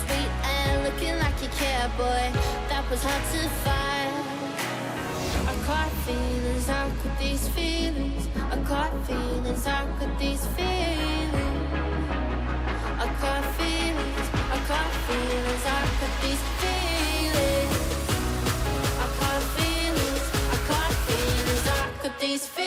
sweet and looking like you care, boy. That was hard to find. I caught feelings, how could these feelings? I caught feelings, how could these feelings? I caught feelings, I caught feelings, how could these feelings? I caught feelings, I caught feelings, how could these feelings?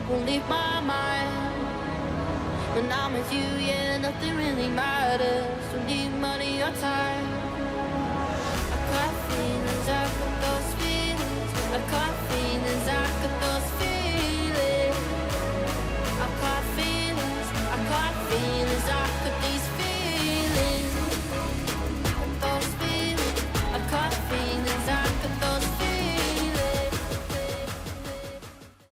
Won't leave my mind. When I'm with you, yeah, nothing really matters. Don't leave